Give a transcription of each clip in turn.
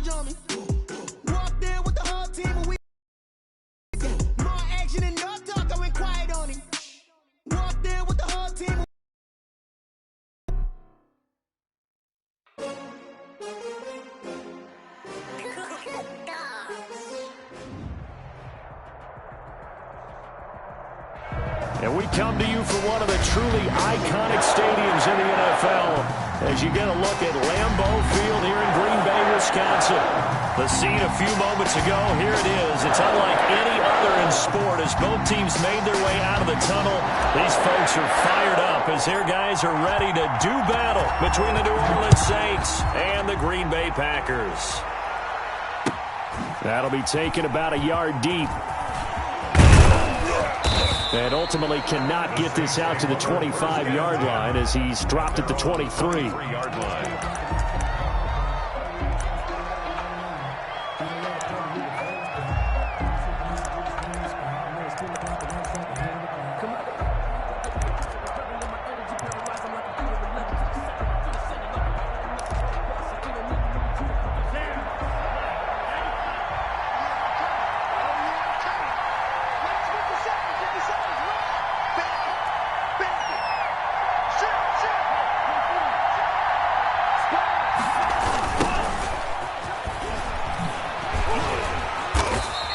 knowledge on me. Walked in with the whole team and we more action and no talk, I went quiet on him. Walked in with the whole team. And we come to you from one of the truly iconic stadiums in the NFL as you get a look at Lambeau Field here in Green Bay, Wisconsin. The scene a few moments ago, here it is. It's unlike any other in sport as both teams made their way out of the tunnel. These folks are fired up as their guys are ready to do battle between the New Orleans Saints and the Green Bay Packers. That'll be taken about a yard deep. And ultimately cannot get this out to the 25-yard line as he's dropped at the 23-yard line.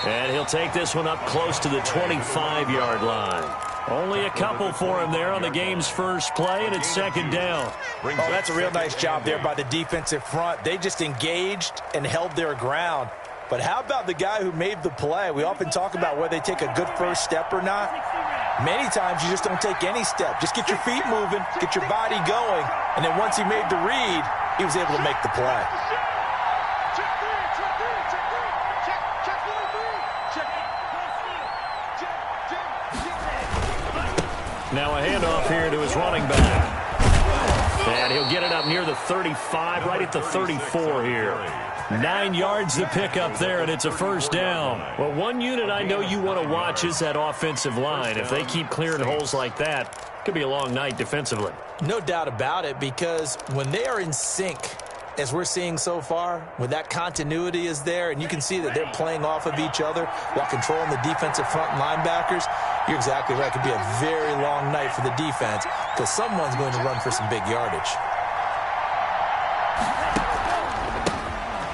And he'll take this one up close to the 25-yard line. Only a couple for him there on the game's first play, and it's second down. Oh, that's a real nice job there by the defensive front. They just engaged and held their ground. But how about the guy who made the play? We often talk about whether they take a good first step or not. Many times you just don't take any step. Just get your feet moving, get your body going, and then once he made the read, he was able to make the play. Now a handoff here to his running back. And he'll get it up near the 35, right at the 34 here. 9 yards to pick up there, and it's a first down. Well, one unit I know you want to watch is that offensive line. If they keep clearing holes like that, it could be a long night defensively. No doubt about it, because when they are in sync, as we're seeing so far, when that continuity is there, and you can see that they're playing off of each other while controlling the defensive front linebackers, you're exactly right. It could be a very long night for the defense because someone's going to run for some big yardage.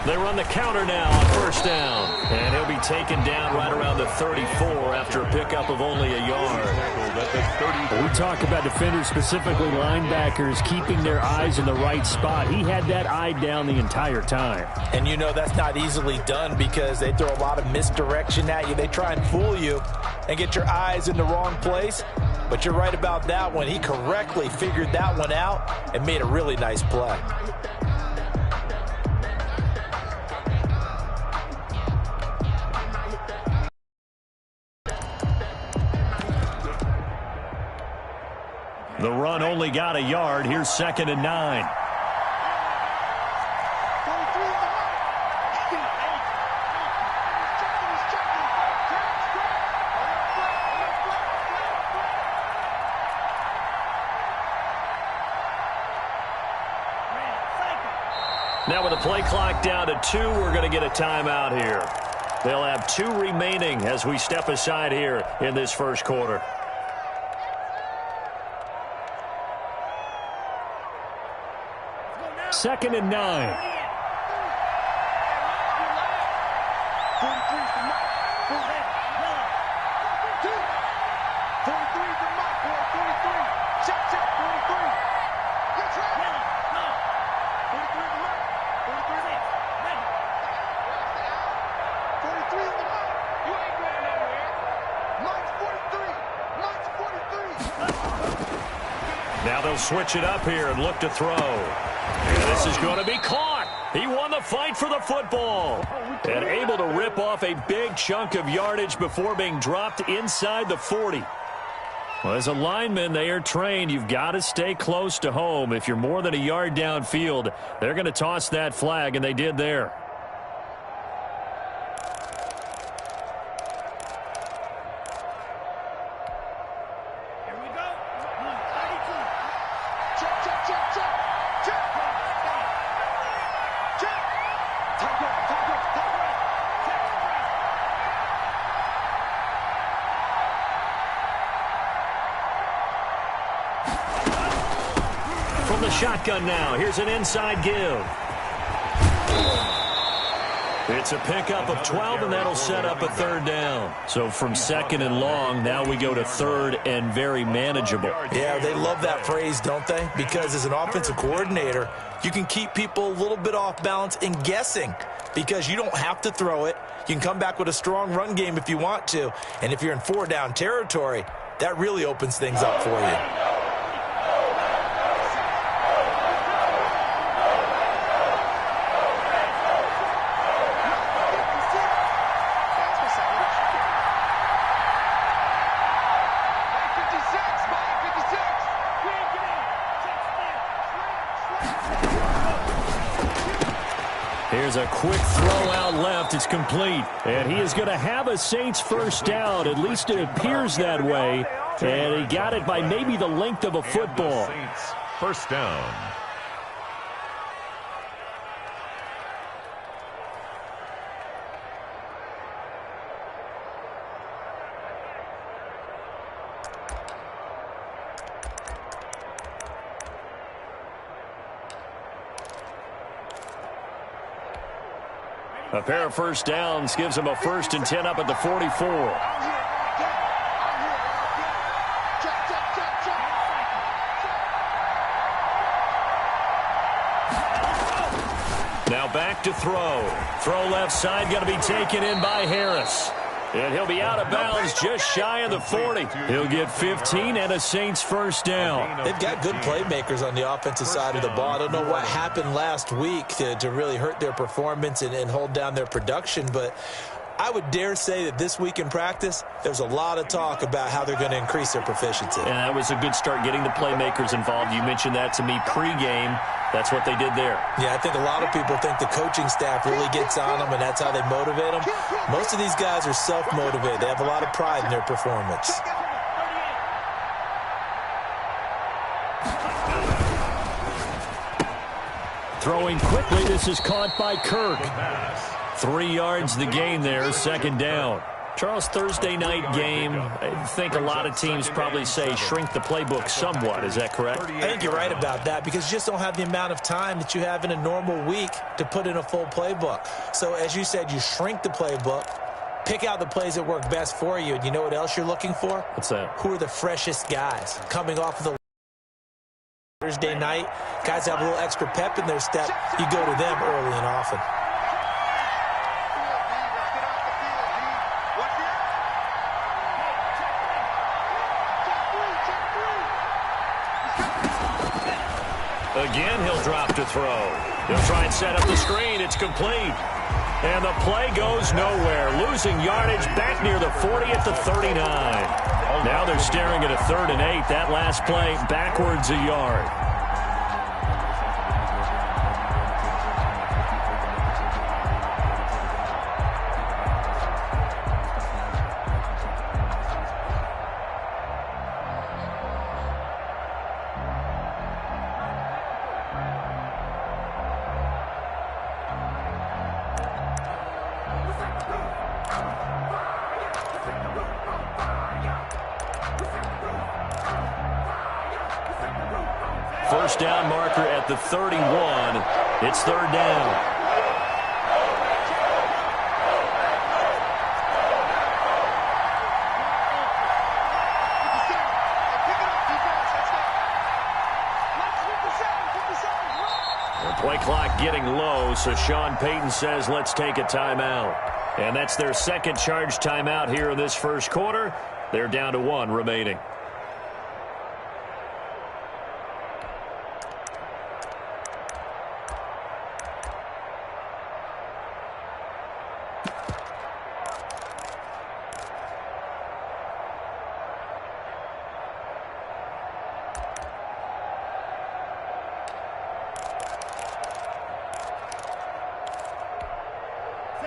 They run the counter now on first down. And he'll be taken down right around the 34 after a pickup of only a yard. We talk about defenders, specifically linebackers, keeping their eyes in the right spot. He had that eye down the entire time. And you know that's not easily done because they throw a lot of misdirection at you. They try and fool you and get your eyes in the wrong place. But you're right about that one. He correctly figured that one out and made a really nice play. The run only got a yard. Here's 2nd and 9. Now with the play clock down to 2, we're going to get a timeout here. They'll have 2 remaining as we step aside here in this first quarter. Second and 9. Now they'll switch it up here and look to throw. And this is going to be caught. He won the fight for the football. And able to rip off a big chunk of yardage before being dropped inside the 40. Well, as a lineman, they are trained. You've got to stay close to home. If you're more than a yard downfield, they're going to toss that flag, and they did there. shotgun now. Here's an inside give. It's a pickup of 12, and that'll set up a third down. So from second and long, now we go to third and very manageable. Yeah, they love that phrase, don't they? Because as an offensive coordinator, you can keep people a little bit off balance and guessing because you don't have to throw it. You can come back with a strong run game if you want to. And if you're in four-down territory, that really opens things up for you. Here's a quick throw out left. It's complete. And he is going to have a Saints first down. At least it appears that way. And he got it by maybe the length of a football. Saints first down. A pair of first downs gives him a 1st and 10 up at the 44. Now back to throw. Throw left side, going to be taken in by Harris. And he'll be out of bounds just shy of the 40. He'll get 15 and a Saints first down. They've got good playmakers on the offensive side of the ball. I don't know what happened last week to really hurt their performance and hold down their production, but I would dare say that this week in practice, there's a lot of talk about how they're going to increase their proficiency. And that was a good start getting the playmakers involved. You mentioned that to me pregame. That's what they did there. Yeah, I think a lot of people think the coaching staff really gets on them, and that's how they motivate them. Most of these guys are self-motivated. They have a lot of pride in their performance. Throwing quickly, this is caught by Kirk. 3 yards the gain there, second down. Charles, Thursday night game, I think a lot of teams probably say shrink the playbook somewhat. Is that correct? I think you're right about that because you just don't have the amount of time that you have in a normal week to put in a full playbook. So as you said, you shrink the playbook, pick out the plays that work best for you, and you know what else you're looking for? What's that? Who are the freshest guys coming off of the Thursday night? Guys have a little extra pep in their step. You go to them early and often. Again, he'll drop to throw. He'll try and set up the screen. It's complete. And the play goes nowhere. Losing yardage back near the 40 at the 39. Now they're staring at a 3rd and 8. That last play backwards a yard. First down marker at the 31. It's 3rd down. The play clock getting low, so Sean Payton says let's take a timeout. And that's their second charge timeout here in this first quarter. They're down to 1 remaining.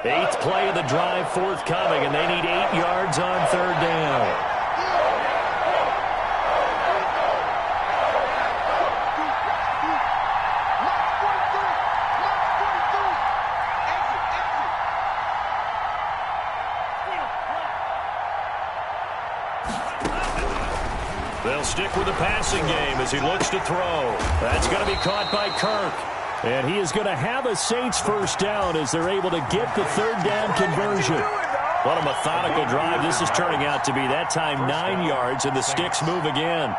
Eighth play of the drive forthcoming, and they need 8 yards on 3rd down. The They'll stick with the passing game as he looks to throw. That's going to be caught by Kirk. And he is going to have a Saints first down as they're able to get the third down conversion. What a methodical drive this is turning out to be. That time 9 yards, and the sticks move again.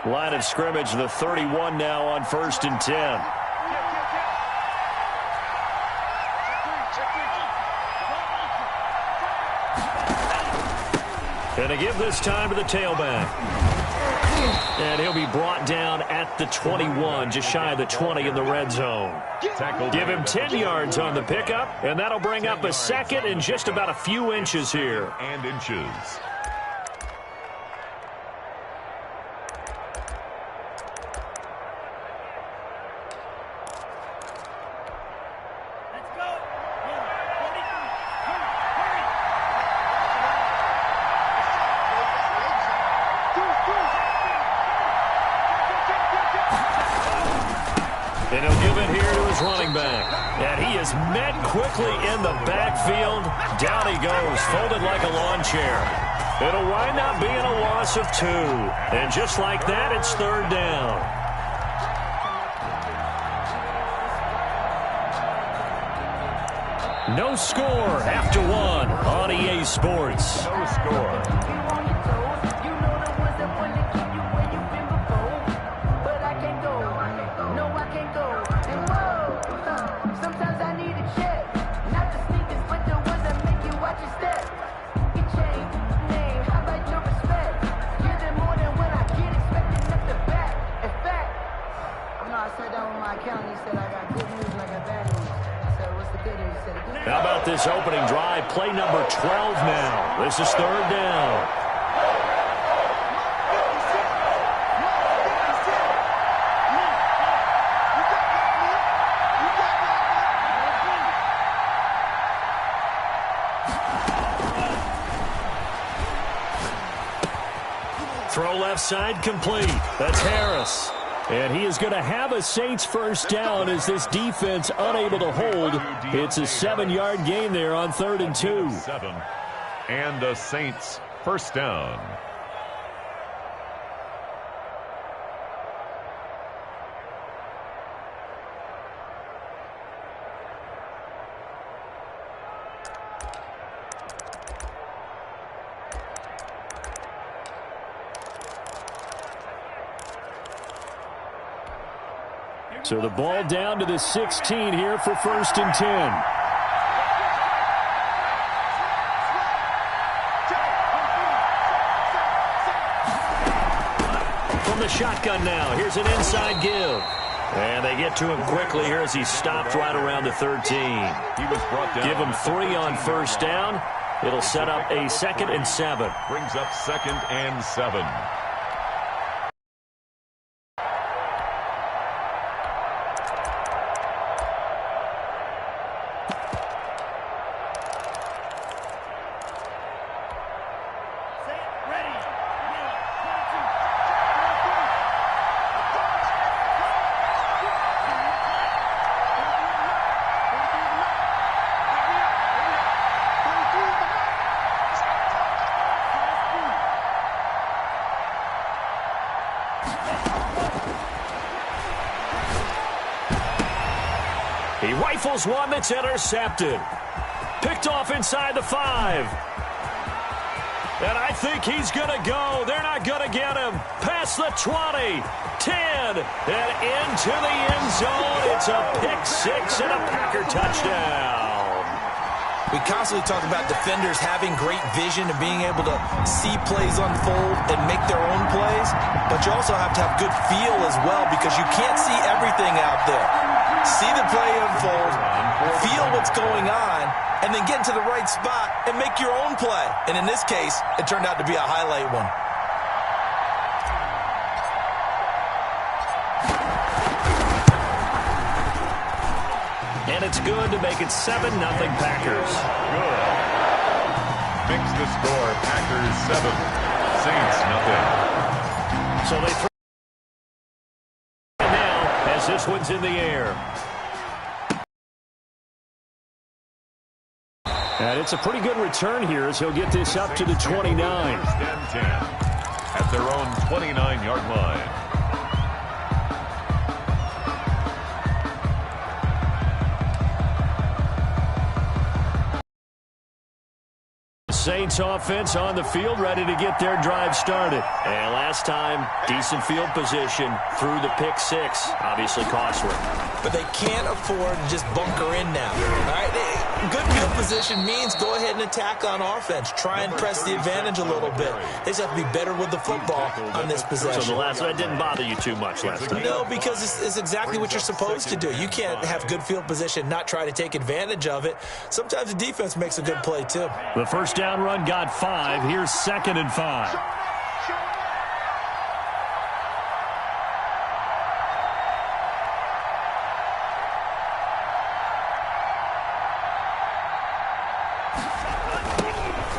Line of scrimmage, the 31 now on 1st and 10. And to give this time to the tailback. And he'll be brought down at the 21, just shy of the 20 in the red zone. Give him 10 yards on the pickup, and that'll bring up a second and just about a few inches here. And he'll give it here to his running back. And he is met quickly in the backfield. Down he goes, folded like a lawn chair. It'll wind up being a loss of 2. And just like that, it's third down. No score after 1 on EA Sports. No score. How about this opening drive? Play number 12 now. This is third down. Throw left side complete. That's Harris. And he is going to have a Saints first down as this defense unable to hold. It's a 7-yard gain there on 3rd and 2. 7. And a Saints first down. So the ball down to the 16 here for 1st and 10. From the shotgun now, here's an inside give. And they get to him quickly here as he stopped right around the 13. He was brought down. Give him 3 on first down. It'll set up a 2nd and 7. Brings up 2nd and 7. He rifles one that's intercepted. Picked off inside the 5. And I think he's going to go. They're not going to get him. Past the 20, 10, and into the end zone. It's a pick 6 and a Packer touchdown. We constantly talk about defenders having great vision and being able to see plays unfold and make their own plays, but you also have to have good feel as well because you can't see everything out there. See the play unfold, feel what's going on, and then get into the right spot and make your own play. And in this case, it turned out to be a highlight one. And it's good to make it 7-0 Packers. Good. Makes the score Packers 7, Saints, nothing. So they throw now as this one's in the air. And it's a pretty good return here as he'll get this up to the 29. First and 10 at their own 29-yard line. Saints offense on the field, ready to get their drive started. And last time, decent field position through the pick six. Obviously costly. But they can't afford to just bunker in now. All right? Good field position means go ahead and attack on offense. Try and press the advantage a little bit. They just have to be better with the football on this possession. So that didn't bother you too much last time? No, because it's exactly what you're supposed to do. You can't have good field position, not try to take advantage of it. Sometimes the defense makes a good play, too. The first down run got 5. Here's 2nd and 5.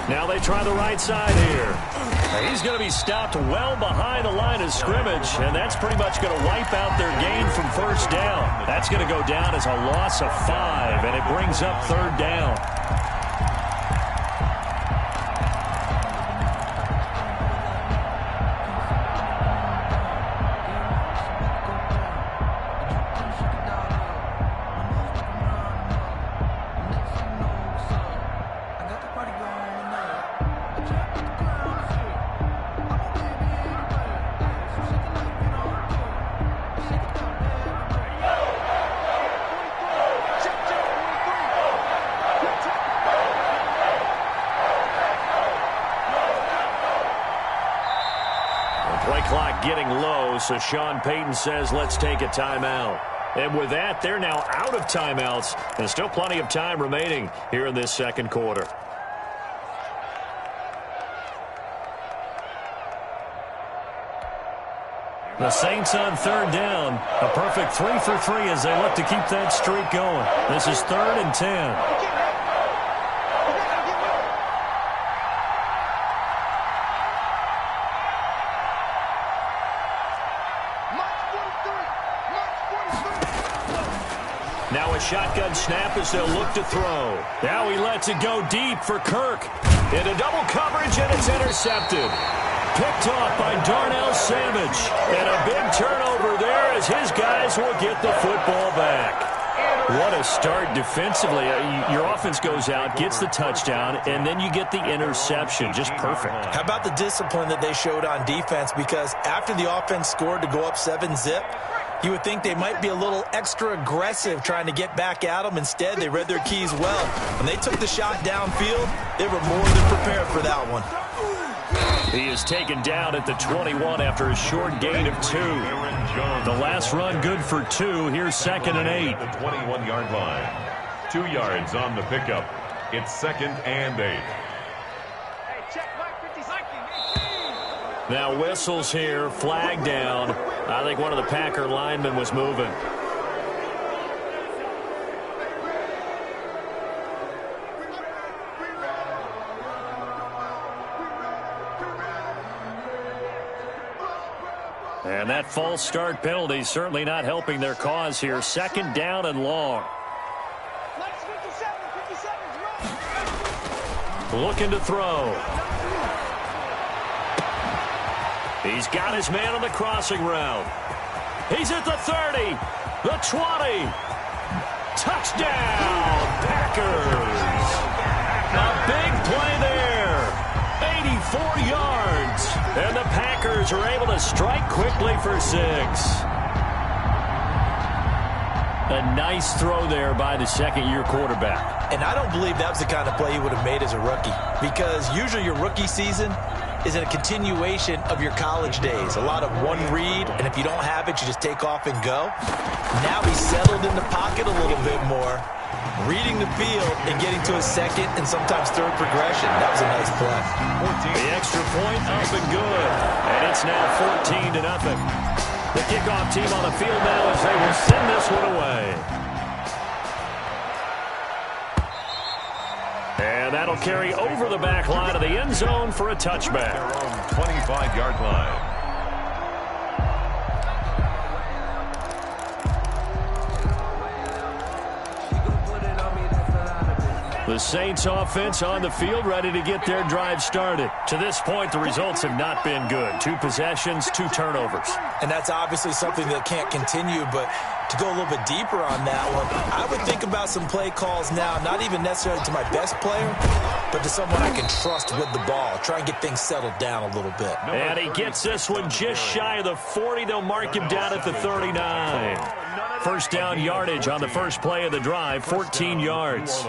Now they try the right side here. He's going to be stopped well behind the line of scrimmage, and that's pretty much going to wipe out their gain from first down. That's going to go down as a loss of 5, and it brings up 3rd down. Play clock getting low, so Sean Payton says, let's take a timeout. And with that, they're now out of timeouts. There's still plenty of time remaining here in this second quarter. The Saints on 3rd down. A perfect 3 for 3 as they look to keep that streak going. This is 3rd and 10. Now a shotgun snap as they'll look to throw. Now he lets it go deep for Kirk. Into double coverage, and it's intercepted. Picked off by Darnell Savage. And a big turnover there as his guys will get the football back. What a start defensively. Your offense goes out, gets the touchdown, and then you get the interception. Just perfect. How about the discipline that they showed on defense? Because after the offense scored to go up 7-zip, you would think they might be a little extra aggressive trying to get back at them. Instead, they read their keys well. When they took the shot downfield, they were more than prepared for that one. He is taken down at the 21 after a short gain of 2. The last run good for 2. Here's 2nd and 8. The 21-yard line. 2 yards on the pickup. It's 2nd and 8. Now whistles here, flag down. I think one of the Packer linemen was moving. And that false start penalty certainly not helping their cause here. 2nd down and long. Looking to throw. He's got his man on the crossing route. He's at the 30, the 20. Touchdown, Packers. A big play there. 84 yards. And the Packers are able to strike quickly for 6. A nice throw there by the second-year quarterback. And I don't believe that was the kind of play he would have made as a rookie. Because usually your rookie season is a continuation of your college days. A lot of one read, and if you don't have it, you just take off and go. Now he's settled in the pocket a little bit more, reading the field and getting to his 2nd and sometimes 3rd progression. That was a nice play. The extra point up and good. And it's now 14-0. The kickoff team on the field now as they will send this one away. And that'll carry over the back line of the end zone for a touchback. Their own 25-yard line. The Saints offense on the field, ready to get their drive started. To this point, the results have not been good. 2 possessions, 2 turnovers. And that's obviously something that can't continue, but to go a little bit deeper on that one, I would think about some play calls now, not even necessarily to my best player, but to someone I can trust with the ball. Try and get things settled down a little bit. And he gets this one just shy of the 40. They'll mark him down at the 39. First down yardage on the first play of the drive, 14 yards.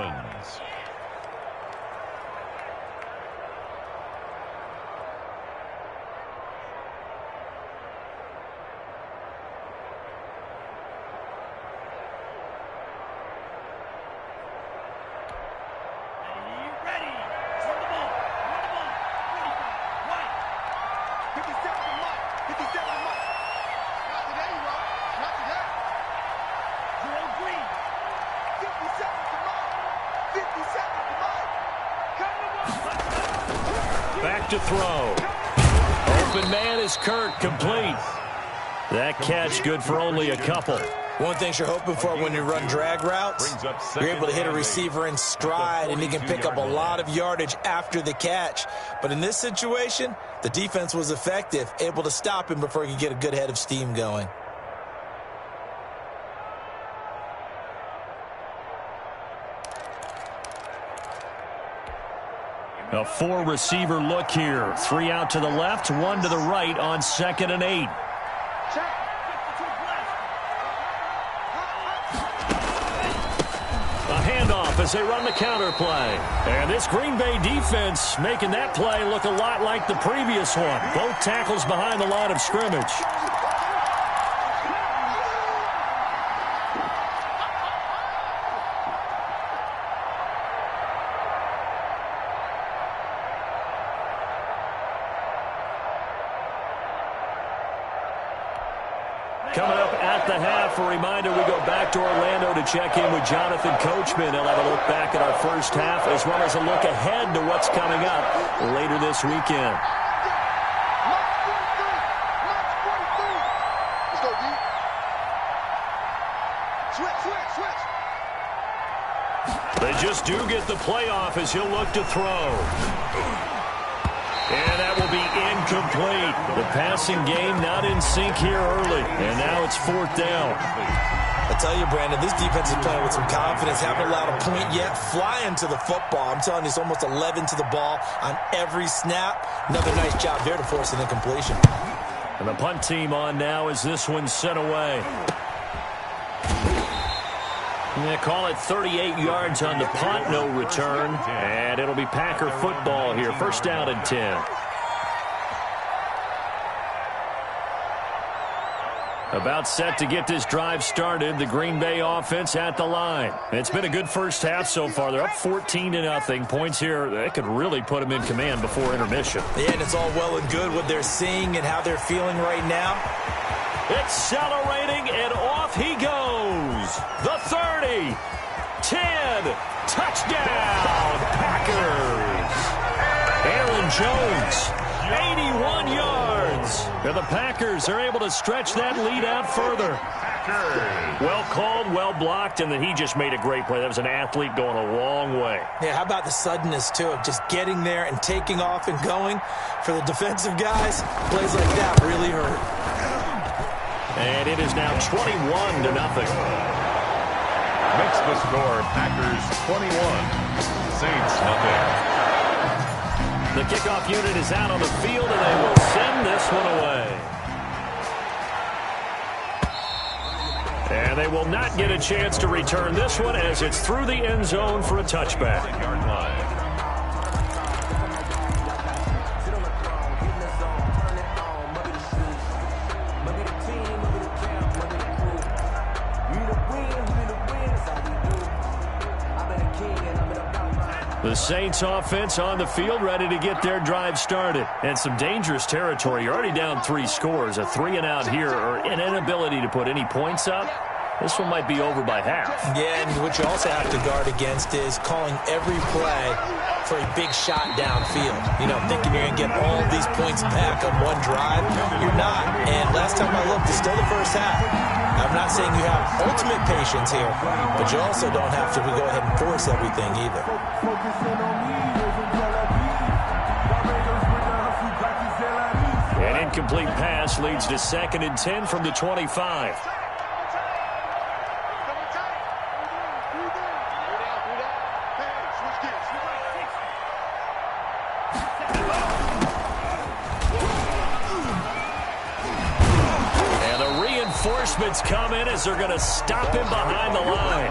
To throw. Open man is Kirk, complete. That catch good for only a couple. One thing you're hoping for when you run drag routes, you're able to hit a receiver in stride, and he can pick up a lot of yardage after the catch. But in this situation, the defense was effective, able to stop him before he could get a good head of steam going. A 4-receiver look here. 3 out to the left, 1 to the right on 2nd and 8. A handoff as they run the counter play. And this Green Bay defense making that play look a lot like the previous one. Both tackles behind the line of scrimmage. Coming up at the half, a reminder we go back to Orlando to check in with Jonathan Coachman. He'll have a look back at our first half as well as a look ahead to what's coming up later this weekend. Let's go, D. Switch. They just do get the playoff as he'll look to throw. And that will be incomplete. The passing game not in sync here early. And now it's 4th down. I tell you, Brandon, this defense is playing with some confidence. Haven't allowed a point yet. Flying to the football. I'm telling you, it's almost 11 to the ball on every snap. Another nice job there to force an incompletion. And the punt team on now as this one's sent away. They call it 38 yards on the punt, no return. And it'll be Packer football here. First down and 10. About set to get this drive started. The Green Bay offense at the line. It's been a good first half so far. They're up 14-0. Points here, that could really put them in command before intermission. Yeah, and it's all well and good what they're seeing and how they're feeling right now. Accelerating, and off he goes. The 30, 10, touchdown, Packers. Aaron Jones, 81 yards. And the Packers are able to stretch that lead out further. Well called, well blocked, and then he just made a great play. That was an athlete going a long way. Yeah, how about the suddenness, too, of just getting there and taking off and going? For the defensive guys, plays like that really hurt. And it is now 21-0. Makes the score Packers 21, Saints nothing. The kickoff unit is out on the field, and they will send this one away. And they will not get a chance to return this one as it's through the end zone for a touchback. Yard line. The Saints offense on the field ready to get their drive started. And some dangerous territory. You're already down 3 scores. A 3-and-out here or an inability to put any points up. This one might be over by half. Yeah, and what you also have to guard against is calling every play for a big shot downfield. You know, thinking you're going to get all these points back on one drive. You're not. And last time I looked, it's still the first half. I'm not saying you have ultimate patience here, but you also don't have to go ahead and force everything either. An incomplete pass leads to 2nd and 10 from the 25. Reinforcements come in as they're going to stop him behind the line.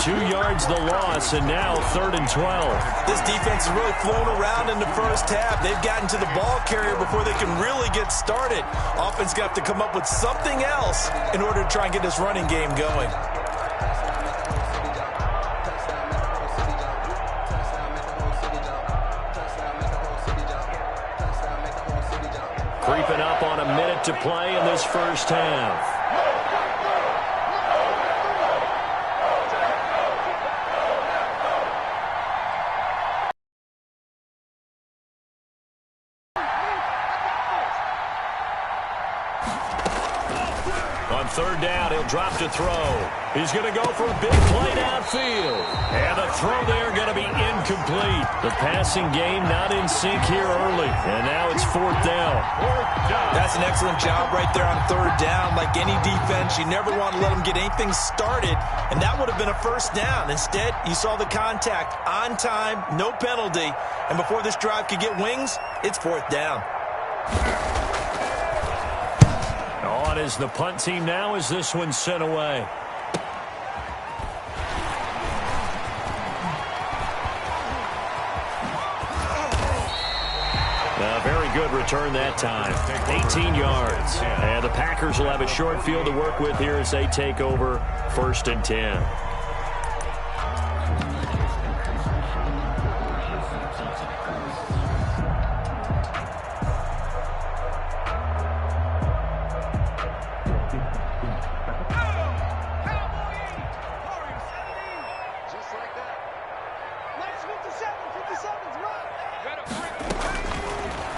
2 yards the loss, and now 3rd and 12. This defense has really flown around in the first half. They've gotten to the ball carrier before they can really get started. Offense going to have to come up with something else in order to try and get this running game going. Creeping up on a minute to play in this first half. On 3rd down, he'll drop to throw. He's going to go for a big play downfield. And the throw there going to be incomplete. The passing game not in sync here early. And now it's 4th down. That's an excellent job right there on 3rd down. Like any defense, you never want to let them get anything started. And that would have been a 1st down. Instead, you saw the contact on time, no penalty. And before this drive could get wings, it's 4th down. On is the punt team now as this one's sent away. A very good return that time. 18 yards. And the Packers will have a short field to work with here as they take over 1st and 10.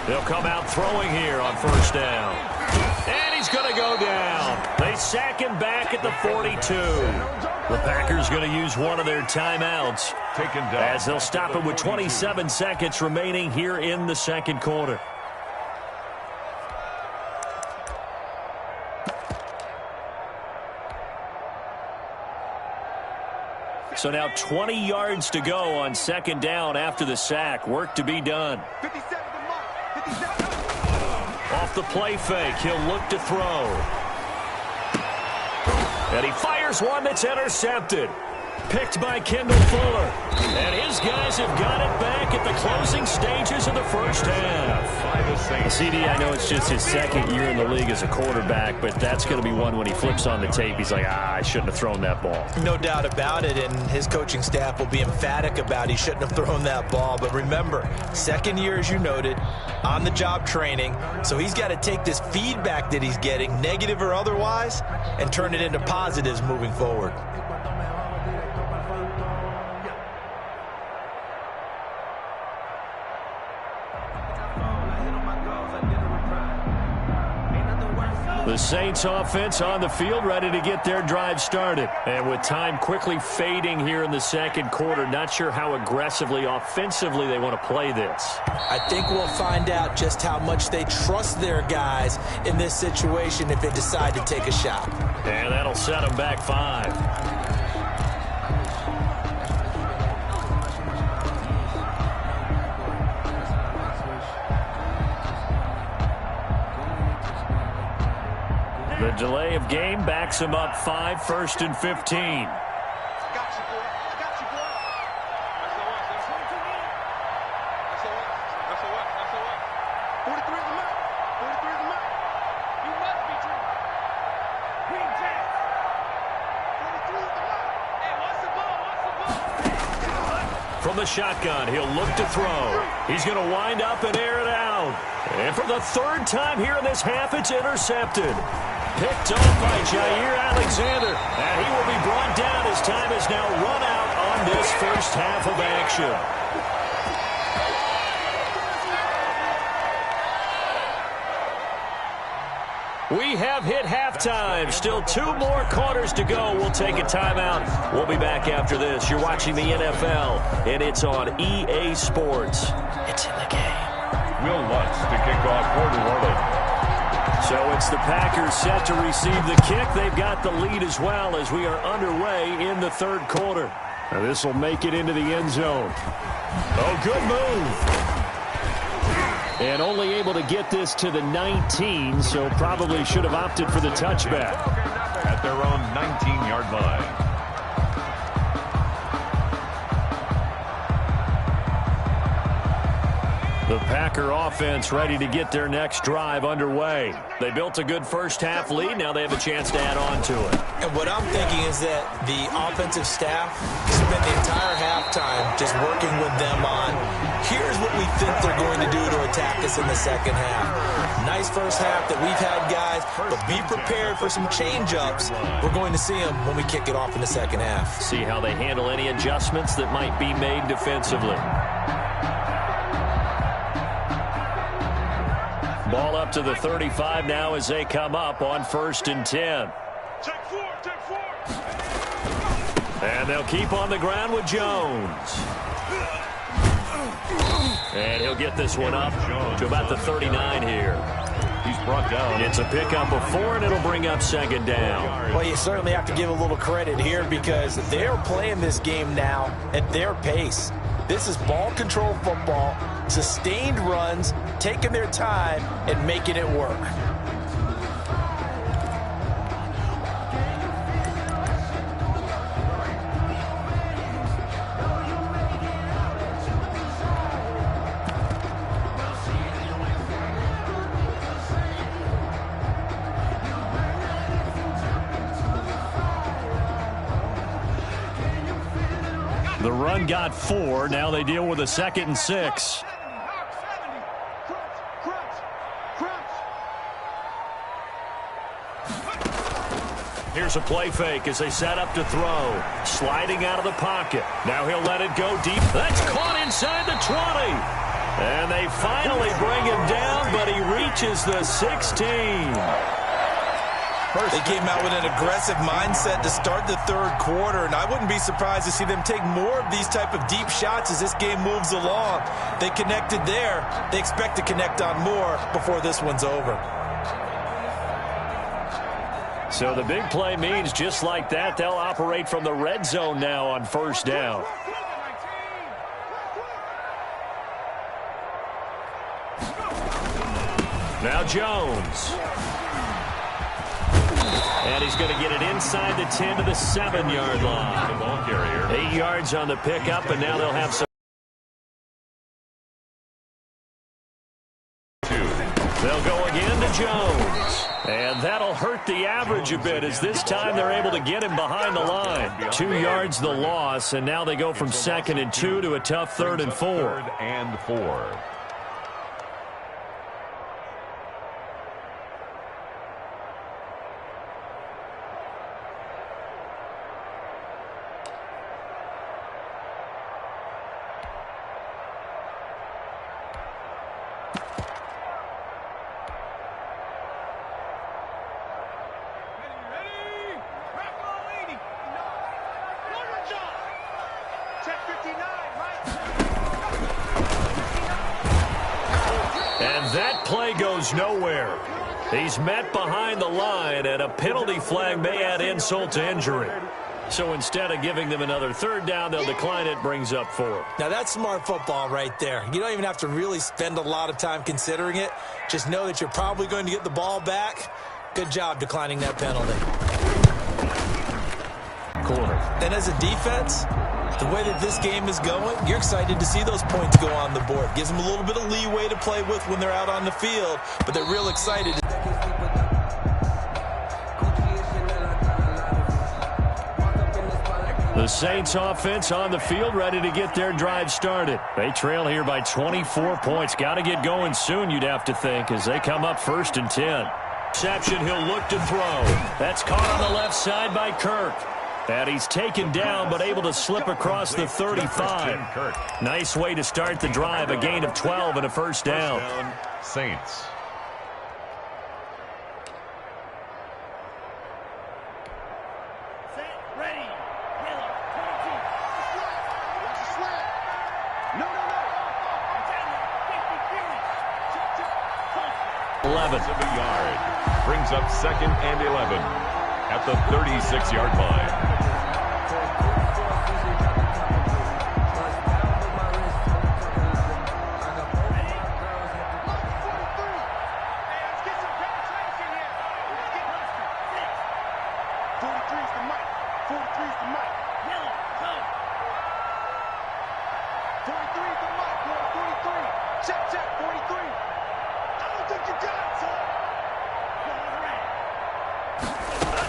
They'll come out throwing here on 1st down. And he's going to go down. They sack him back at the 42. The Packers going to use one of their timeouts as they'll stop him with 27 seconds remaining here in the 2nd quarter. So now 20 yards to go on 2nd down after the sack. Work to be done. Off the play fake, he'll look to throw. And he fires one that's intercepted. Picked by Kendall Fuller. And his guys have got it back at the closing stages of the first half. CD, I know it's just his 2nd year in the league as a quarterback, but that's going to be one when he flips on the tape. He's like, I shouldn't have thrown that ball. No doubt about it, and his coaching staff will be emphatic about he shouldn't have thrown that ball. But remember, 2nd year, as you noted, on-the-job training, so he's got to take this feedback that he's getting, negative or otherwise, and turn it into positives moving forward. The Saints offense on the field, ready to get their drive started. And with time quickly fading here in the 2nd quarter, not sure how aggressively, offensively they want to play this. I think we'll find out just how much they trust their guys in this situation if they decide to take a shot. And that'll set them back 5. The delay of game backs him up 5, 1st and 15. From the shotgun, he'll look to throw. He's going to wind up and air it out. And for the 3rd time here in this half, it's intercepted. Picked off by Jair Alexander. And he will be brought down as time is now run out on this first half of action. We have hit halftime. Still 2 more quarters to go. We'll take a timeout. We'll be back after this. You're watching the NFL, and it's on EA Sports. It's in the game. Will Lutz to kick off for New Orleans. So it's the Packers set to receive the kick. They've got the lead as well as we are underway in the third quarter. Now this will make it into the end zone. Oh, good move. And only able to get this to the 19, so probably should have opted for the touchback. At their own 19-yard line. The Packer offense ready to get their next drive underway. They built a good first-half lead. Now they have a chance to add on to it. And what I'm thinking is that the offensive staff spent the entire halftime just working with them on, here's what we think they're going to do to attack us in the second half. Nice first half that we've had, guys, but be prepared for some change-ups. We're going to see them when we kick it off in the second half. See how they handle any adjustments that might be made defensively. Ball up to the 35 now as they come up on 1st and 10. Take four. And they'll keep on the ground with Jones. And he'll get this one up to about the 39 here. He's brought down. It's a pickup of 4, and it'll bring up 2nd down. Well, you certainly have to give a little credit here because they're playing this game now at their pace. This is ball control football, sustained runs, taking their time, and making it work. The run got 4. Now they deal with a 2nd and 6. Here's a play fake as they set up to throw. Sliding out of the pocket. Now he'll let it go deep. That's caught inside the 20. And they finally bring him down, but he reaches the 16. They came out with an aggressive mindset to start the third quarter, and I wouldn't be surprised to see them take more of these type of deep shots as this game moves along. They connected there. They expect to connect on more before this one's over. So the big play means just like that, they'll operate from the red zone now on 1st down. Now Jones. And he's going to get it inside the 10 to the 7-yard line. The ball carrier. 8 yards on the pickup, and now they'll have some. They'll go again to Jones. And that'll hurt the average a bit as this time they're able to get him behind the line. 2 yards the loss, and now they go from 2nd and 2 to a tough 3rd and 4. 3rd and 4. That play goes nowhere. He's met behind the line, and a penalty flag may add insult to injury. So instead of giving them another 3rd down, they'll decline it, brings up 4. Now that's smart football right there. You don't even have to really spend a lot of time considering it. Just know that you're probably going to get the ball back. Good job declining that penalty. Corner. And as a defense, the way that this game is going, you're excited to see those points go on the board. Gives them a little bit of leeway to play with when they're out on the field, but they're real excited. The Saints offense on the field ready to get their drive started. They trail here by 24 points. Got to get going soon, you'd have to think, as they come up 1st and 10. Reception, he'll look to throw. That's caught on the left side by Kirk. And he's taken down, but able to slip across the 35. Nice way to start the drive, a gain of 12 and a first down. Saints. Ready. Yellow. 22. 11. 7-yard. Brings up 2nd and 11 at the 36-yard line.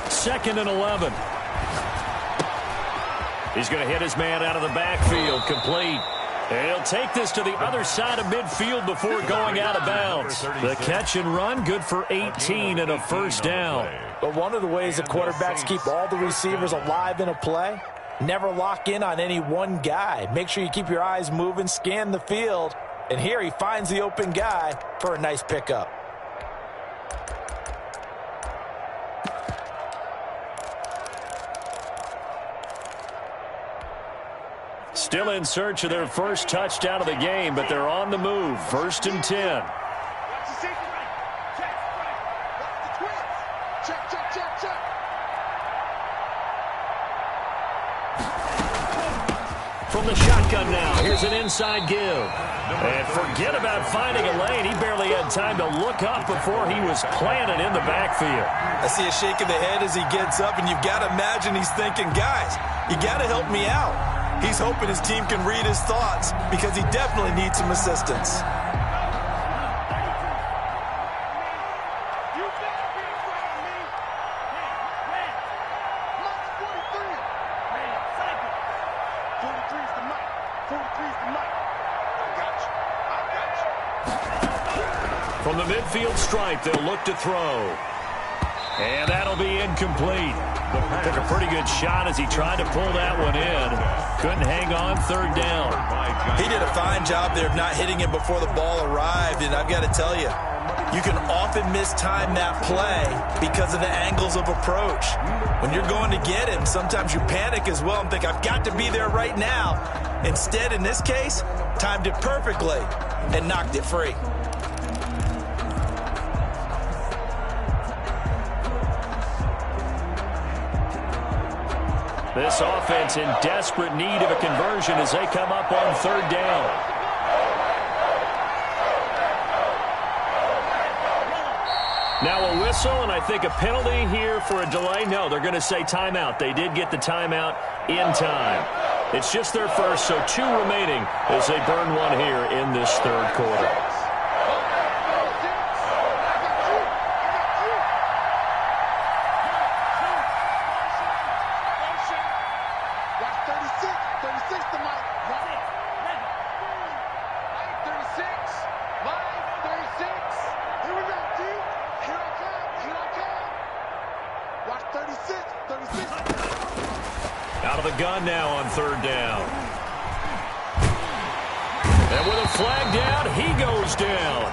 Second and 11. He's going to hit his man out of the backfield. Complete. And he'll take this to the other side of midfield before going out of bounds. The catch and run, good for 18 and a first down. But one of the ways the quarterbacks keep all the receivers alive in a play, never lock in on any one guy. Make sure you keep your eyes moving, scan the field. And here he finds the open guy for a nice pickup. Still in search of their first touchdown of the game, but they're on the move. 1st and 10. From the shotgun now, here's an inside give. And forget about finding a lane. He barely had time to look up before he was planted in the backfield. I see a shake of the head as he gets up, and you've got to imagine he's thinking, guys, you got to help me out. He's hoping his team can read his thoughts because he definitely needs some assistance. From the midfield stripe, they'll look to throw. And that'll be incomplete. Took a pretty good shot as he tried to pull that one in. Couldn't hang on, 3rd down. He did a fine job there of not hitting it before the ball arrived, and I've got to tell you, you can often mistime that play because of the angles of approach. When you're going to get him, sometimes you panic as well and think, I've got to be there right now. Instead, in this case, timed it perfectly and knocked it free. This offense in desperate need of a conversion as they come up on 3rd down. Now a whistle, and I think a penalty here for a delay. No, they're going to say timeout. They did get the timeout in time. It's just their first, so 2 remaining as they burn one here in this 3rd quarter. Out of the gun now on 3rd down. And with a flag down, he goes down.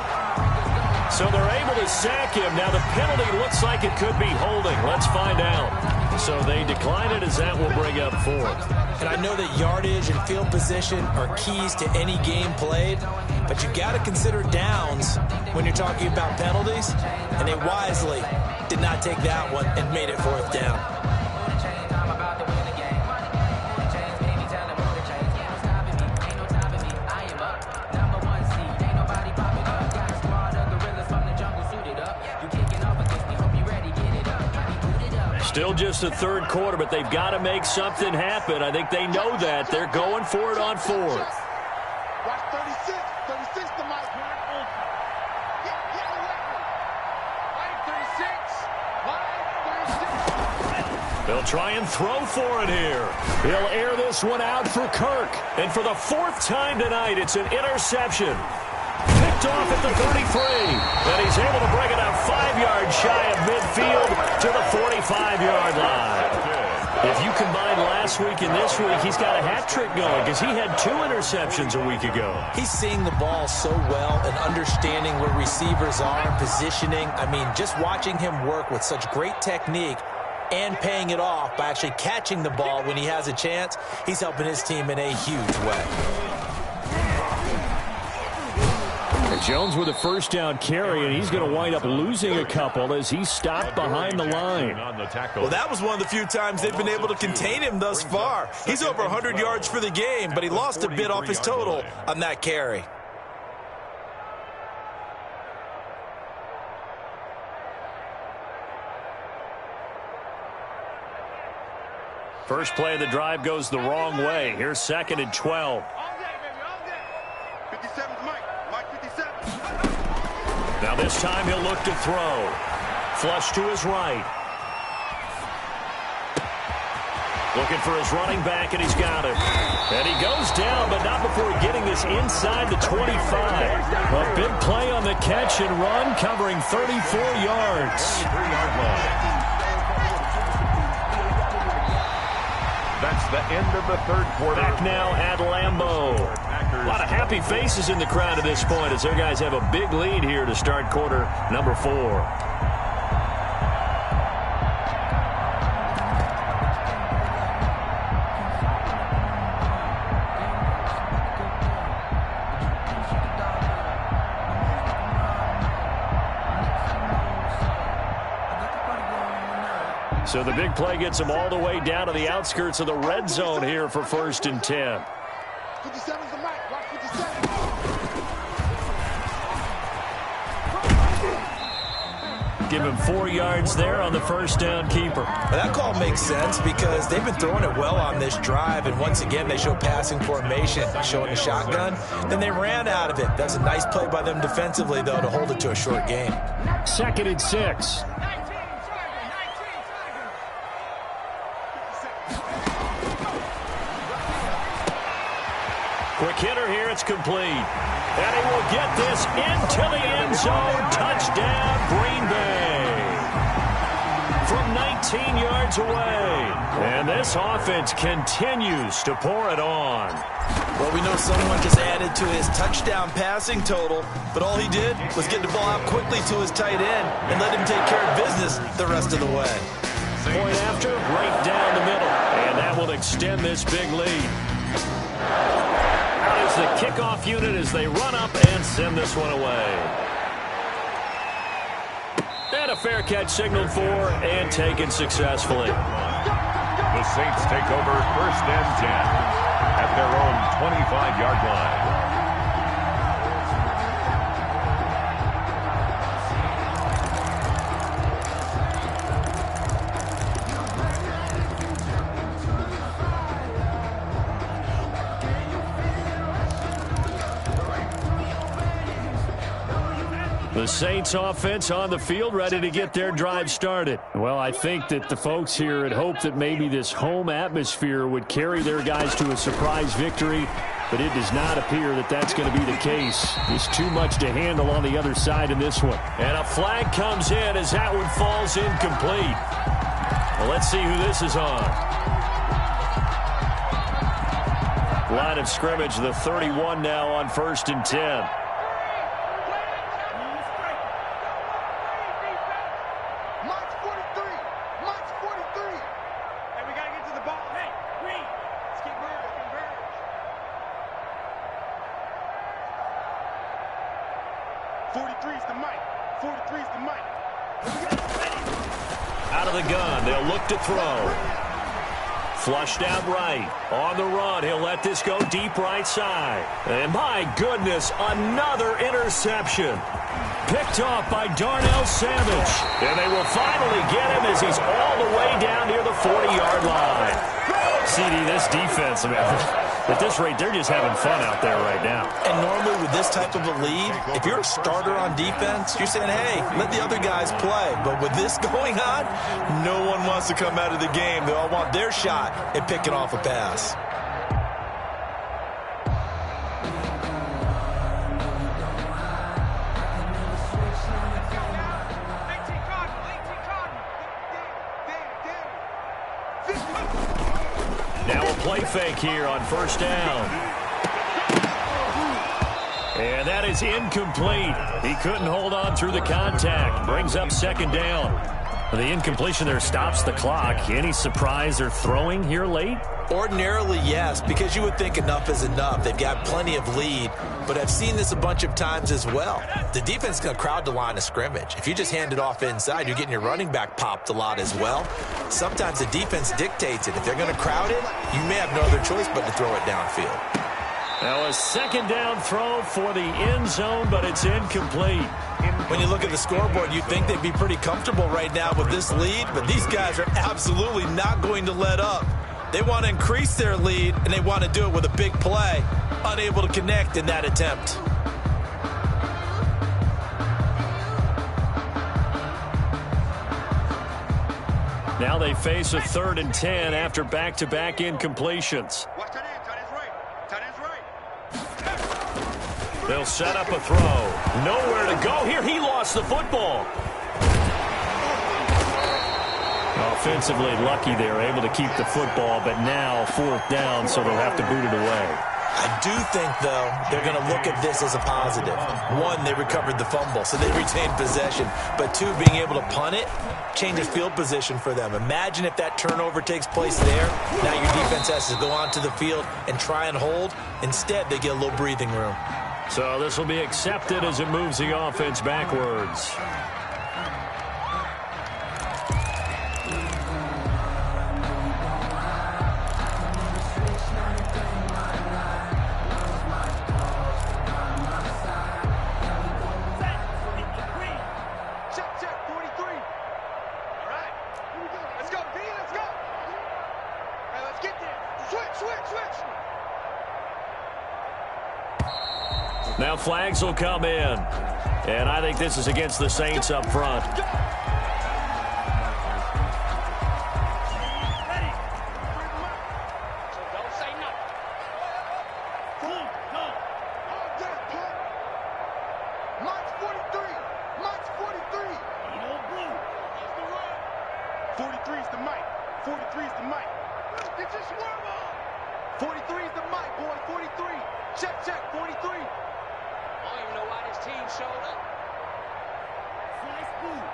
So they're able to sack him. Now the penalty looks like it could be holding. Let's find out. So they decline it as that will bring up 4th. And I know that yardage and field position are keys to any game played, but you got to consider downs when you're talking about penalties, and they wisely did not take that one and made it 4th down. Still just the 3rd quarter, but they've got to make something happen. I think they know that. They're going for it on 4th. They'll try and throw for it here. He'll air this one out for Kirk. And for the 4th time tonight, it's an interception. Picked picked off at the 33. And he's able to bring it up 5 yards shy of midfield to the 45-yard line. If you combine last week and this week, he's got a hat trick going because he had 2 interceptions a week ago. He's seeing the ball so well and understanding where receivers are and positioning. I mean, just watching him work with such great technique and paying it off by actually catching the ball when he has a chance, he's helping his team in a huge way. Jones with a first down carry, and he's going to wind up losing a couple as he's stopped behind the line. Well, that was one of the few times they've been able to contain him thus far. He's over 100 yards for the game, but he lost a bit off his total on that carry. First play of the drive goes the wrong way. Here's 2nd and 12. Now this time he'll look to throw. Flush to his right. Looking for his running back, and he's got it. And he goes down, but not before getting this inside the 25. A big play on the catch and run, covering 34 yards. That's the end of the third quarter. Back now at Lambeau. A lot of happy faces in the crowd at this point as their guys have a big lead here to start quarter number 4. So the big play gets them all the way down to the outskirts of the red zone here for 1st and 10. 57's the mic. Watch 57. Give him 4 yards there on the first down keeper. Well, that call makes sense because they've been throwing it well on this drive, and once again they show passing formation, showing a shotgun. Then they ran out of it. That's a nice play by them defensively, though, to hold it to a short game. 2nd and 6. Quick hitter here, it's complete. And he will get this into the end zone. Touchdown, Green Bay. From 19 yards away. And this offense continues to pour it on. Well, we know someone just added to his touchdown passing total, but all he did was get the ball out quickly to his tight end and let him take care of business the rest of the way. Point after, right down the middle. And that will extend this big lead. Out is the kickoff unit as they run up and send this one away. And a fair catch signaled for and taken successfully. The Saints take over 1st and 10 at their own 25-yard line. The Saints offense on the field, ready to get their drive started. Well, I think that the folks here had hoped that maybe this home atmosphere would carry their guys to a surprise victory, but it does not appear that that's going to be the case. There's too much to handle on the other side in this one. And a flag comes in as that one falls incomplete. Well, let's see who this is on. Line of scrimmage, the 31 now on 1st and 10. Out of the gun, they'll look to throw. Flushed out right. On the run, he'll let this go deep right side. And my goodness, another interception. Picked off by Darnell Savage. And they will finally get him as he's all the way down near the 40-yard line. CD, this defense, man, at this rate, they're just having fun out there right now. And normally with this type of a lead, if you're a starter on defense, you're saying, hey, let the other guys play. But with this going on, no one wants to come out of the game. They all want their shot at picking off a pass. fake here on first down. And that is incomplete. He couldn't hold on through the contact. Brings up second down. The incompletion there stops the clock. Any surprise or throwing here late? Ordinarily, yes, because you would think enough is enough. They've got plenty of lead, but I've seen this a bunch of times as well. The defense is going to crowd the line of scrimmage. If you just hand it off inside, you're getting your running back popped a lot as well. Sometimes the defense dictates it. If they're going to crowd it, you may have no other choice but to throw it downfield. Now a second down throw for the end zone, but it's incomplete. When you look at the scoreboard, you'd think they'd be pretty comfortable right now with this lead, but these guys are absolutely not going to let up. They want to increase their lead, and they want to do it with a big play. Unable to connect in that attempt. Now they face a 3rd and 10 after back-to-back incompletions. Watch tight end. Tight end's right. Tight end's right. They'll set up a throw. Nowhere to go here. He lost the football. Offensively lucky they were able to keep the football, but now 4th down, so they'll have to boot it away. I do think, though, they're going to look at this as a positive. 1, they recovered the fumble, so they retained possession. But 2, being able to punt it changes field position for them. Imagine if that turnover takes place there. Now your defense has to go onto the field and try and hold. Instead, they get a little breathing room. So this will be accepted as it moves the offense backwards. Now flags will come in. And I think this is against the Saints up front. Ready. So don't say nothing. Boom, go. March 43. March 43. Ain't no blue. That's the run. 43 is the mic. 43 is the mic. Get your swerve on. 43 is the mic, boy. 43. Check, 43. I don't even know why this team showed up. Slice blue.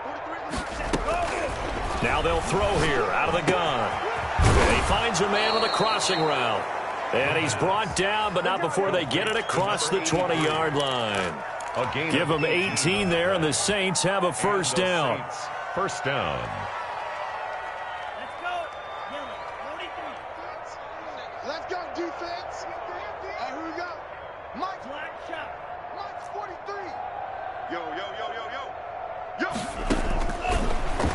43 is the mic. Now they'll throw here out of the gun. And he finds a man with a crossing route. And he's brought down, but not before they get it across the 20-yard line. Give them 18 there, and the Saints have a first down. First down. Let's go. Yellow, 43. Let's go, defense. All right, here we go. Mike, Black shot. Mike's 43. Yo.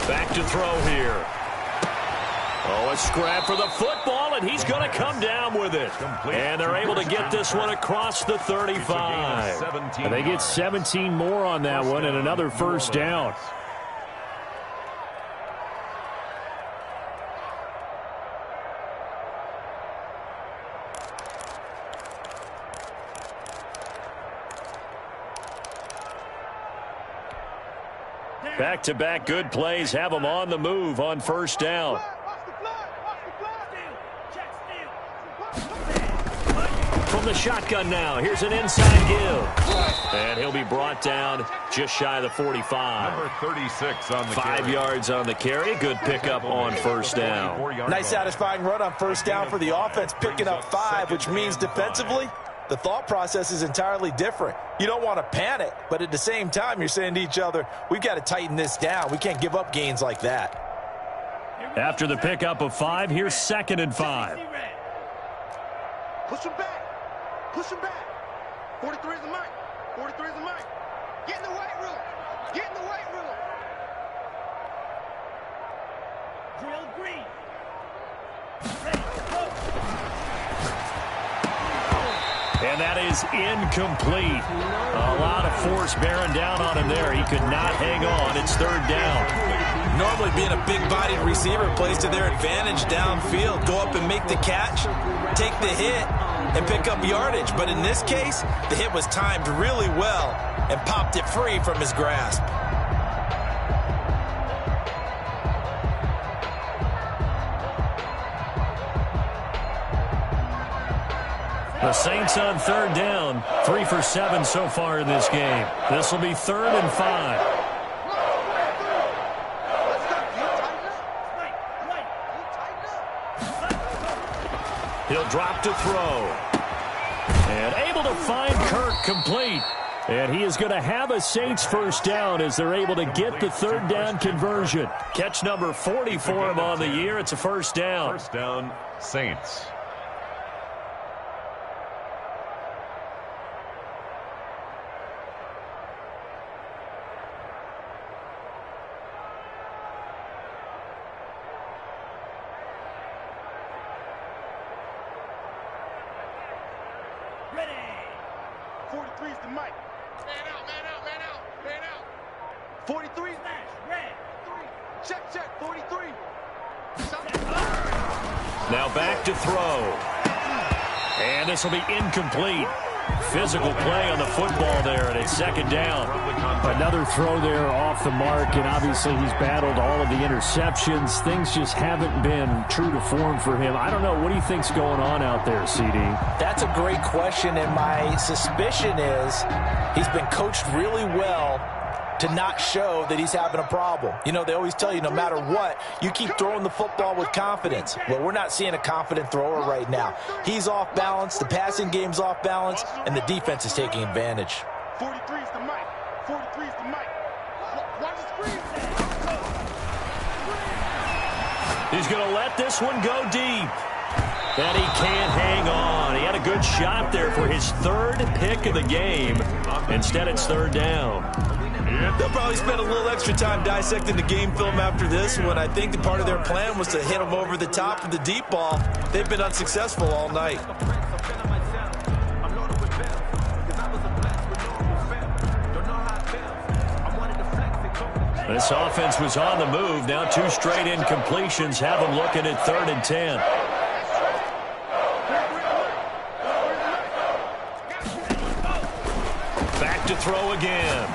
Back to throw here. Oh, a scrap for the football, and he's going to come down with it. And they're able to get this one across the 35. And they get 17 more on that one and another first down. Back-to-back good plays have them on the move on first down. Watch the flag. Check steal. From the shotgun now, here's an inside give. And he'll be brought down just shy of the 45. Number 36 on the 5 yards on the carry. Good pickup on first down. Nice satisfying run on first down for the offense, picking up 5, which means defensively, the thought process is entirely different. You don't want to panic, but at the same time, you're saying to each other, we've got to tighten this down. We can't give up gains like that. After the pickup of 5, here's 2nd and 5. Push him back. 43 is the mic. 43 is the mic. Get in the weight room. Drill green. Ready, go. And that is incomplete. A lot of force bearing down on him there. He could not hang on. It's 3rd down. Normally being a big-bodied receiver plays to their advantage downfield. Go up and make the catch, take the hit, and pick up yardage. But in this case, the hit was timed really well and popped it free from his grasp. The Saints on third down, 3 for 7 so far in this game. This will be 3rd and 5. He'll drop to throw. And able to find Kirk complete. And he is going to have a Saints first down as they're able to get the third down conversion. Catch number 40 for him on the year. It's a first down. First down, Saints. Ready. 43's the mic. Man out, man out, man out, man out. 43. Smash, red. 3. Check, 43. Now back to throw. And this will be incomplete. Physical play on the football there, and it's second down. Another throw there off the mark, and obviously he's battled all of the interceptions. Things just haven't been true to form for him. I don't know. What do you think's going on out there, CD? That's a great question, and my suspicion is he's been coached really well to not show that he's having a problem. You know, they always tell you no matter what, you keep throwing the football with confidence. Well, we're not seeing a confident thrower right now. He's off balance, the passing game's off balance, and the defense is taking advantage. 43's the mic. 43's the mic. Watch the screen. He's going to let this one go deep. And he can't hang on. He had a good shot there for his 3rd pick of the game. Instead, it's third down. They'll probably spend a little extra time dissecting the game film after this one. I think the part of their plan was to hit him over the top of the deep ball. They've been unsuccessful all night. This offense was on the move. Now 2 straight incompletions have them looking at 3rd and 10. Back to throw again.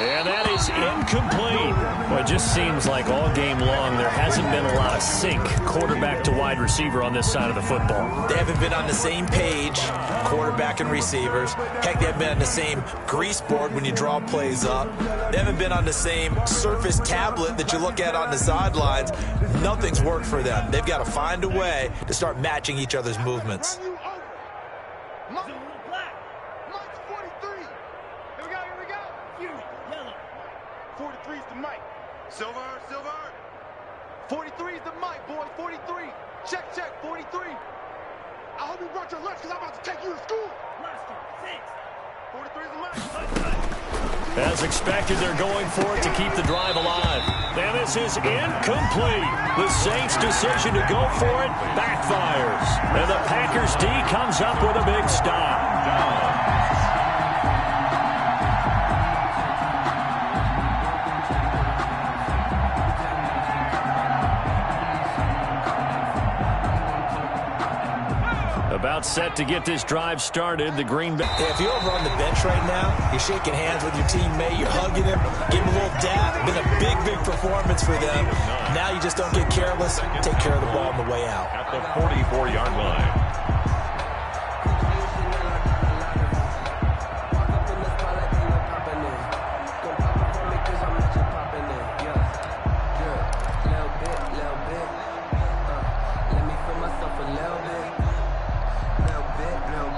And that is incomplete. Well, it just seems like all game long there hasn't been a lot of sync quarterback to wide receiver on this side of the football. They haven't been on the same page, quarterback and receivers. Heck, they haven't been on the same grease board when you draw plays up. They haven't been on the same Surface tablet that you look at on the sidelines. Nothing's worked for them. They've got to find a way to start matching each other's movements. 43's the mic. Silver. 43's the mic, boys. 43. Check, 43. I hope you brought your lunch because I'm about to take you to school. 43's the mic. As expected, they're going for it to keep the drive alive. And this is incomplete. The Saints' decision to go for it backfires. And the Packers D comes up with a big stop. About set to get this drive started, the Green Bay. Hey, if you're over on the bench right now, you're shaking hands with your teammate, you're hugging him, giving him a little dap. Been a big performance for them. Now you just don't get careless. Take care of the ball on the way out. At the 44-yard line.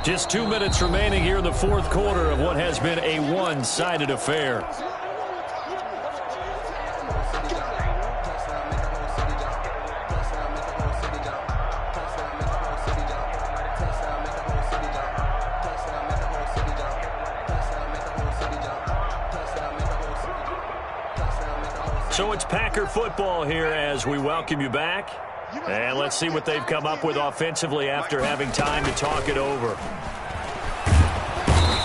Just 2 minutes remaining here in the 4th quarter of what has been a one-sided affair. So it's Packer football here as we welcome you back. And let's see what they've come up with offensively after having time to talk it over.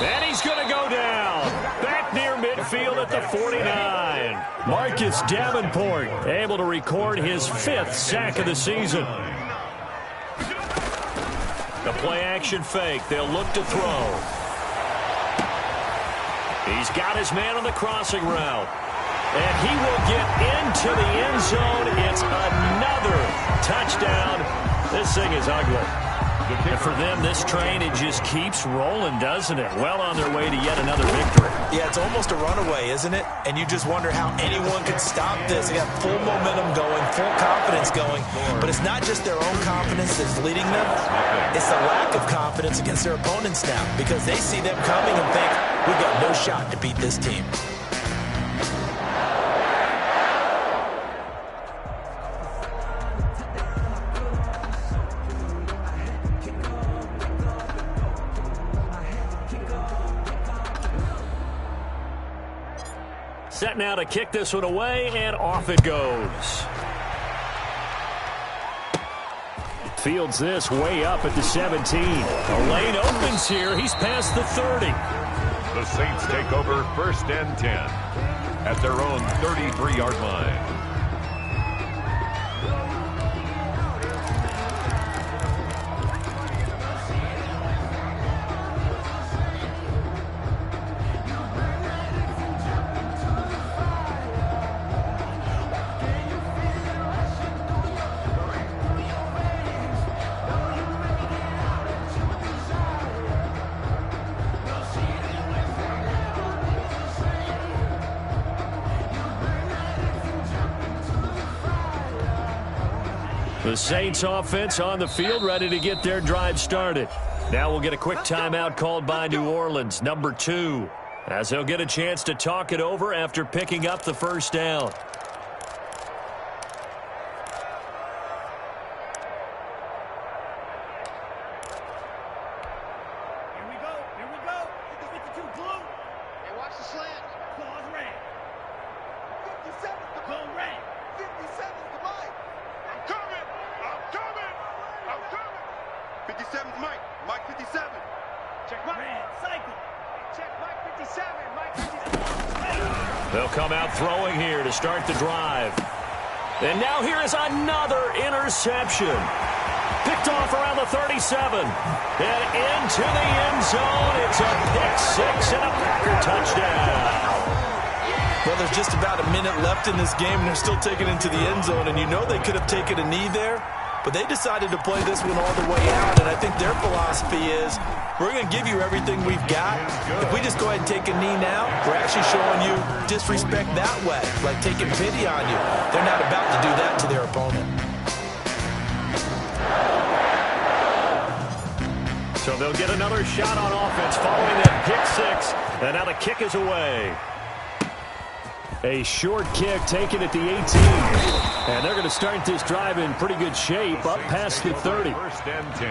And he's going to go down. Back near midfield at the 49. Marcus Davenport able to record his 5th sack of the season. The play-action fake. They'll look to throw. He's got his man on the crossing route. And he will get into the end zone. It's another touchdown. This thing is ugly. And for them, this train, it just keeps rolling, doesn't it? Well on their way to yet another victory. Yeah, it's almost a runaway, isn't it? And you just wonder how anyone could stop this. They got full momentum going, full confidence going. But it's not just their own confidence that's leading them. It's the lack of confidence against their opponents now, because they see them coming and think, we've got no shot to beat this team. Set now to kick this one away, and off it goes. Fields this way up at the 17. A lane opens here. He's past the 30. The Saints take over 1st and 10 at their own 33-yard line. The Saints offense on the field, ready to get their drive started. Now we'll get a quick timeout called by New Orleans, number 2, as they'll get a chance to talk it over after picking up the first down. They'll come out throwing here to start the drive. And now here is another interception. Picked off around the 37. And into the end zone. It's a pick-6 and a Packer touchdown. Well, there's just about a minute left in this game, and they're still taking it into the end zone. And you know they could have taken a knee there, but they decided to play this one all the way out. And I think their philosophy is, we're going to give you everything we've got. If we just go ahead and take a knee now, we're actually showing you disrespect that way, like taking pity on you. They're not about to do that to their opponent. So they'll get another shot on offense following that pick-6. And now the kick is away. A short kick taken at the 18. And they're going to start this drive in pretty good shape, up past the 30. 1st and 10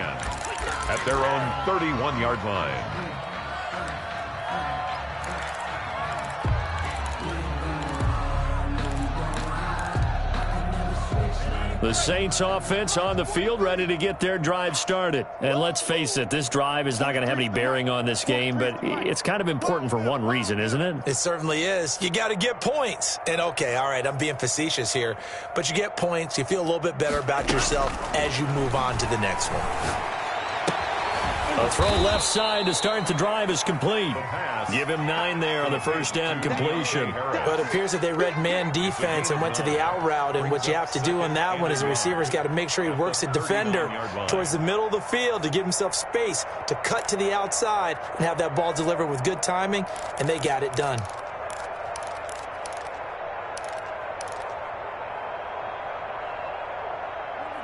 at their own 31-yard line. The Saints offense on the field, ready to get their drive started. And let's face it, this drive is not going to have any bearing on this game, but it's kind of important for one reason, isn't it? It certainly is. You got to get points. And okay, all right, I'm being facetious here, but you get points, you feel a little bit better about yourself as you move on to the next one. A throw left side to start the drive is complete. Give him 9 there on the first down completion. But it appears that they read man defense and went to the out route, and what you have to do on that one is the receiver's got to make sure he works the defender towards the middle of the field to give himself space to cut to the outside and have that ball delivered with good timing, and they got it done.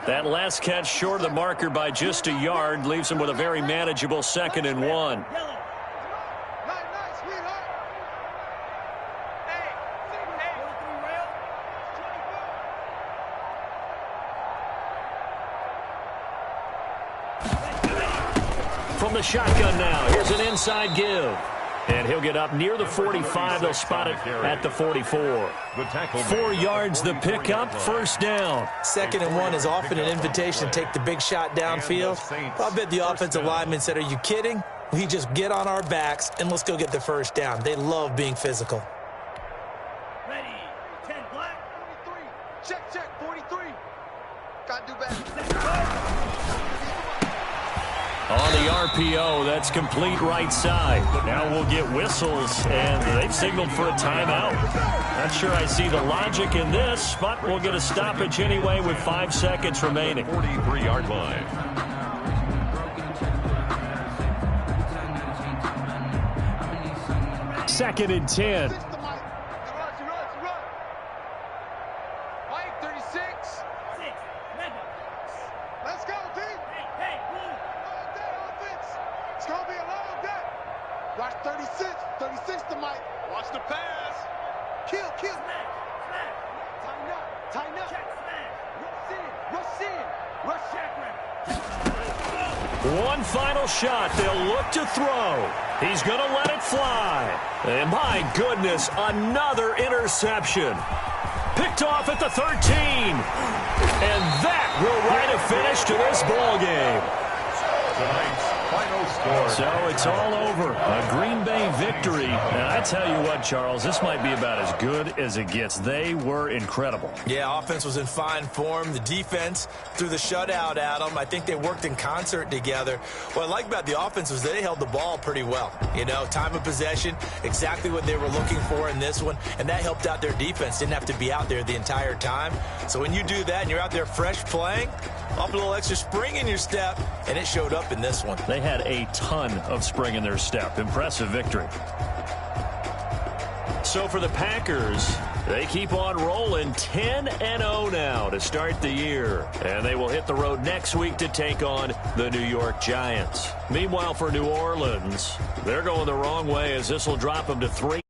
That last catch short of the marker by just a yard leaves him with a very manageable 2nd and 1. From the shotgun now, here's an inside give. And he'll get up near the 45. They'll spot it at the 44. 4 yards the pickup, first down. 2nd and 1 is often an invitation to take the big shot downfield. I bet the offensive lineman said, are you kidding? We just get on our backs and let's go get the first down. They love being physical. Ready, 10 black, 43. Check, 43. Got to do better. On the RPO, that's complete right side. Now we'll get whistles, and they've signaled for a timeout. Not sure I see the logic in this, but we'll get a stoppage anyway with 5 seconds remaining. 43-yard line. 2nd and 10. Mike, 36. Let's go, D. Long day, offense. It's going to be a long day. Watch 36. 36 to Mike. Watch the pass. Kill. Tighten up. Rush in. Rush check. One final shot. They'll look to throw. He's going to let it fly. And my goodness, another interception. Picked off at the 13. And that will write a finish to this ball game. Tonight's final score. So it's all over. A Green Bay victory. And I tell you what, Charles, this might be about as good as it gets. They were incredible. Yeah, offense was in fine form. The defense threw the shutout at them. I think they worked in concert together. What I like about the offense was they held the ball pretty well. You know, time of possession, exactly what they were looking for in this one, and that helped out their defense. Didn't have to be out there the entire time. So when you do that and you're out there fresh playing, up a little extra spring in your step, and it showed up in this one. They had a ton of spring in their step. Impressive victory. So for the Packers, they keep on rolling 10-0 now to start the year. And they will hit the road next week to take on the New York Giants. Meanwhile, for New Orleans, they're going the wrong way as this will drop them to 3.